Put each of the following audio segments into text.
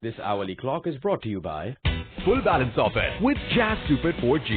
This hourly clock is brought to you by Full Balance Offer with Jazz Super 4G.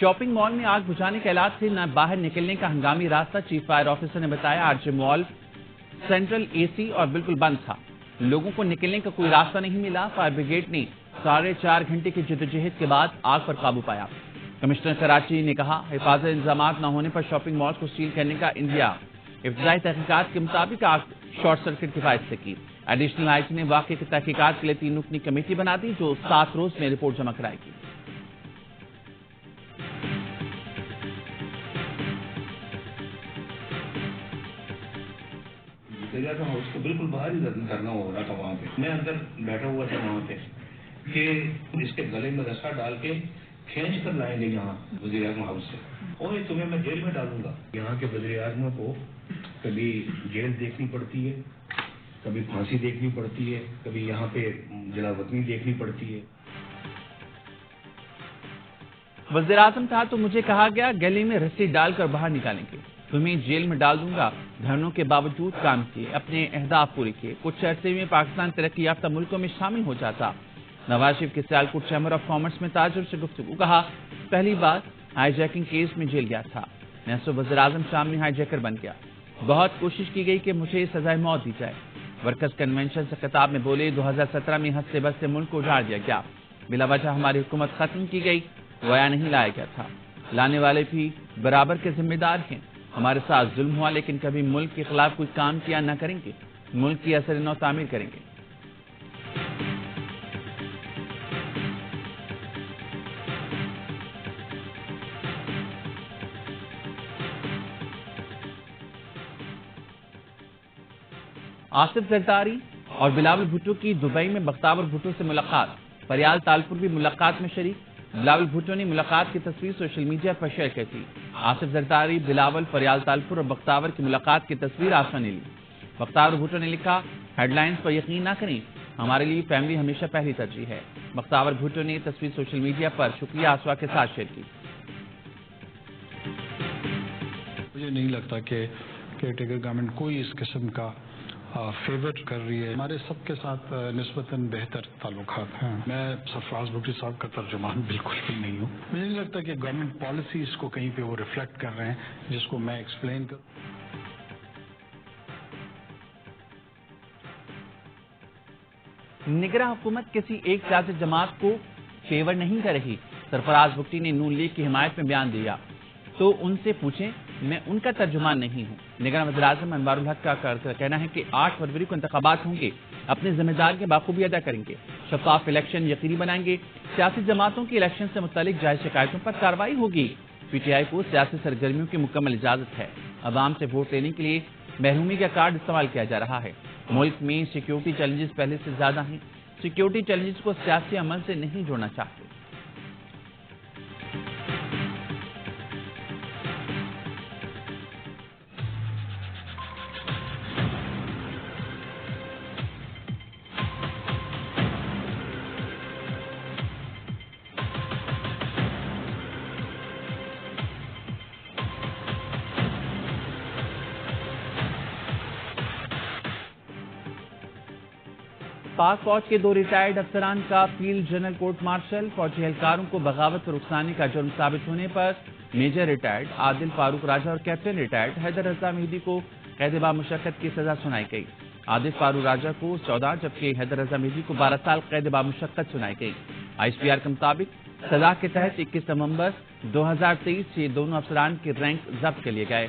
Shopping mall میں آگ بجھانے کے آلات سے نہ باہر نکلنے کا ہنگامی راستہ چیف فائر آفیسر نے بتایا آرجے مال سینٹرل اے سی اور بالکل بند تھا، لوگوں کو نکلنے کا کوئی راستہ نہیں ملا۔ فائر بریگیڈ نے 4.5 گھنٹے کی جدوجہد کے بعد آگ پر قابو پایا۔ کمشنر کراچی نے کہا حفاظتی انتظامات نہ ہونے پر شاپنگ مال کو سیل کرنے کا انڈیا ابتدائی تحقیقات کے مطابق آگ شارٹ سرکٹ کی وجہ سے کی۔ ایڈیشنل آئی جی نے واقعے کی تحقیقات کے لیے 3 رکنی کمیٹی بنا دی جو 7 روز میں رپورٹ جمع کرائے گی۔ ہاؤس کو بالکل باہر ہی دھرنا ہو رہا تھا وہاں پہ، میں اندر بیٹھا ہوا تھا وہاں پہ کہ اس کے گلے میں رسا ڈال کے کھینچ کر لائیں گے یہاں وزیر اعظم ہاؤس سے، اور تمہیں میں جیل میں ڈالوں گا۔ یہاں کے وزیر اعظموں کو کبھی جیل دیکھنی پڑتی ہے، کبھی پھانسی دیکھنی پڑتی ہے، کبھی یہاں پہ جلا وطنی دیکھنی پڑتی ہے۔ وزیر اعظم تھا تو مجھے کہا گیا گلے میں رسی ڈال کر باہر نکالیں گے، تمہیں جیل میں ڈال دوں گا۔ دھرنوں کے باوجود کام کیے، اپنے اہداف پورے کیے، کچھ عرصے میں پاکستان ترقی یافتہ ملکوں میں شامل ہو جاتا۔ نواز شریف کے سیالکوٹ چیمبر آف کامرس میں تاجر سے گفتگو، کہا پہلی بار ہائی جیکنگ کیس میں جیل گیا تھا، میں وزیر اعظم شام میں ہائی جیکر بن گیا، بہت کوشش کی گئی کہ مجھے سزائے موت دی جائے۔ ورکرز کنونشن سے خطاب میں بولے 2017 میں ہنستے بستے ملک کو اجاڑ دیا گیا، بلا وجہ ہماری حکومت ختم کی گئی، گویا نہیں لایا گیا تھا، لانے والے بھی برابر کے ذمہ دار ہیں۔ ہمارے ساتھ ظلم ہوا لیکن کبھی ملک کے خلاف کوئی کام کیا نہ کریں گے، ملک کی اثر نو تعمیر کریں گے۔ آصف زرداری اور بلاول بھٹو کی دبئی میں بختیار بھٹو سے ملاقات، فریال تالپور بھی ملاقات میں شریک۔ بلاول بھٹو نے ملاقات کی تصویر سوشل میڈیا پر شیئر کی تھی۔ آصف زرداری، بلاول، فریال تالپور اور بختیار کی ملاقات کی تصویر آسا نے لی۔ بختیار بھٹو نے لکھا ہیڈ لائنز پر یقین نہ کریں، ہمارے لیے فیملی ہمیشہ پہلی ترجیح ہے۔ بختیار بھٹو نے تصویر سوشل میڈیا پر شکریہ آسوا کے ساتھ شیئر کی۔ مجھے نہیں لگتا کہ کیئر ٹیکر گورنمنٹ کوئی اس قسم کا فیور کر رہی ہے، ہمارے سب کے ساتھ نسبتاً بہتر تعلقات ہیں۔ میں سرفراز بھٹو صاحب کا ترجمان بالکل بھی نہیں ہوں، مجھے نہیں لگتا کہ گورنمنٹ پالیسیز کو کہیں پہ وہ ریفلیکٹ کر رہے ہیں جس کو میں ایکسپلین کروں۔ نگراں حکومت کسی ایک سیاسی جماعت کو فیور نہیں کر رہی، سرفراز بھٹو نے نون لیگ کی حمایت میں بیان دیا تو ان سے پوچھیں، میں ان کا ترجمان نہیں ہوں۔ نگراں وزیر اعظم انوار الحق کا کہنا ہے کہ 8 فروری کو انتخابات ہوں گے، اپنی ذمہ داری کے بخوبی ادا کریں گے، شفاف الیکشن یقینی بنائیں گے، سیاسی جماعتوں کی الیکشن سے متعلق جائز شکایتوں پر کارروائی ہوگی۔ پی ٹی آئی کو سیاسی سرگرمیوں کی مکمل اجازت ہے، عوام سے ووٹ لینے کے لیے محرومی کا کارڈ استعمال کیا جا رہا ہے۔ ملک میں سیکیورٹی چیلنجز پہلے سے زیادہ ہیں، سیکیورٹی چیلنجز کو سیاسی عمل سے نہیں جوڑنا چاہتے۔ پاک فوج کے 2 ریٹائرڈ افسران کا فیلڈ جنرل کورٹ مارشل، فوجی اہلکاروں کو بغاوت پر اکسانے کا جرم ثابت ہونے پر میجر ریٹائرڈ عادل فاروق راجہ اور کیپٹن ریٹائرڈ حیدر رضا مہدی کو قید بامشقت کی سزا سنائی گئی۔ عادل فاروق راجہ کو 14 جبکہ حیدر رضا مہدی کو 12 سال قید بامشقت سنائی گئی۔ آئی ایس پی آر کے مطابق سزا کے تحت 21 نومبر 2023 سے دونوں افسران کے رینک ضبط کر لیے گئے۔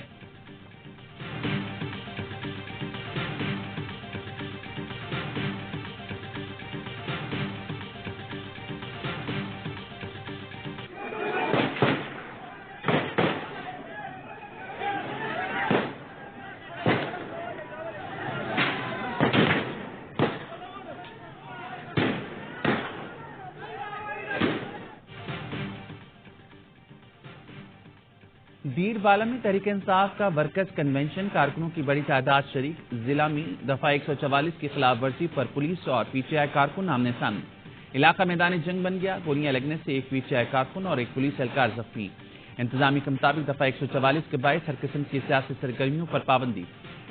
دیر بالا میں تحریک انصاف کا ورکرز کنونشن، کارکنوں کی بڑی تعداد شریک، ضلع میں دفعہ 144 کی خلاف ورزی پر پولیس اور پی ٹی آئی کارکن آمنے سامنے، علاقہ میدان جنگ بن گیا، گولیاں لگنے سے ایک پی ٹی آئی کارکن اور ایک پولیس اہلکار زخمی۔ انتظامیہ کے مطابق دفعہ 144 کے باعث ہر قسم کی سیاسی سرگرمیوں پر پابندی۔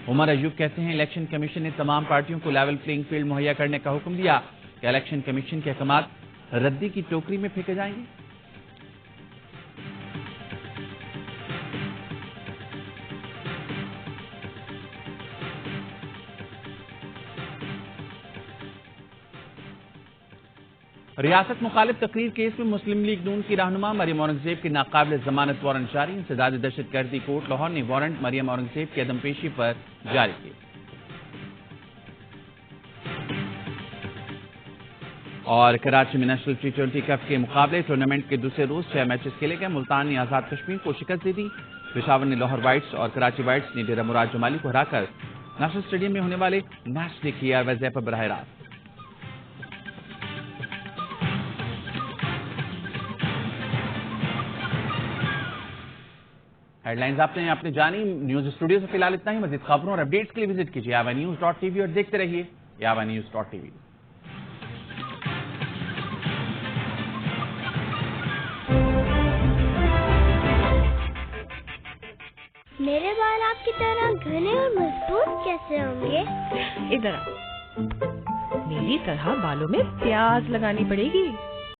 عمر ایوب کہتے ہیں الیکشن کمیشن نے تمام پارٹیوں کو لیول پلینگ فیلڈ مہیا کرنے کا حکم دیا کہ الیکشن کمیشن کے احکامات ردی کی ٹوکری میں پھینکے جائیں گے۔ ریاست مخالف تقریر کیس میں مسلم لیگ نون کی رہنما مریم اورنگزیب کی ناقابل ضمانت وارنٹ جاری. انسداد دہشت گردی کورٹ لاہور نے وارنٹ مریم اورنگزیب کی عدم پیشی پر جاری کی. اور کراچی میں نیشنل T20 کپ کے مقابلے ٹورنامنٹ کے دوسرے روز 6 میچز کھیلے گئے. ملتان نے آزاد کشمیر کو شکست دے دی. پشاور نے لاہور وائٹس اور کراچی وائٹس نے ڈیرہ مراد جمالی کو ہرا کر نیشنل اسٹیڈیم میں ہونے والے میچ نے کیا ویزے پر براہ راست. ہیڈ لائنز آپ نے جانی. نیوز اسٹوڈیو سے فی الحال اتنا ہی. مزید خبروں اور اپڈیٹس کے لیے وزٹ کیجیے yavanews.tv اور دیکھتے رہیے yavanews.tv. میرے بال آپ کی طرح گھنے اور مضبوط کیسے ہوں گے؟ ادھر آ. میری طرح بالوں میں پیاز لگانی پڑے گی.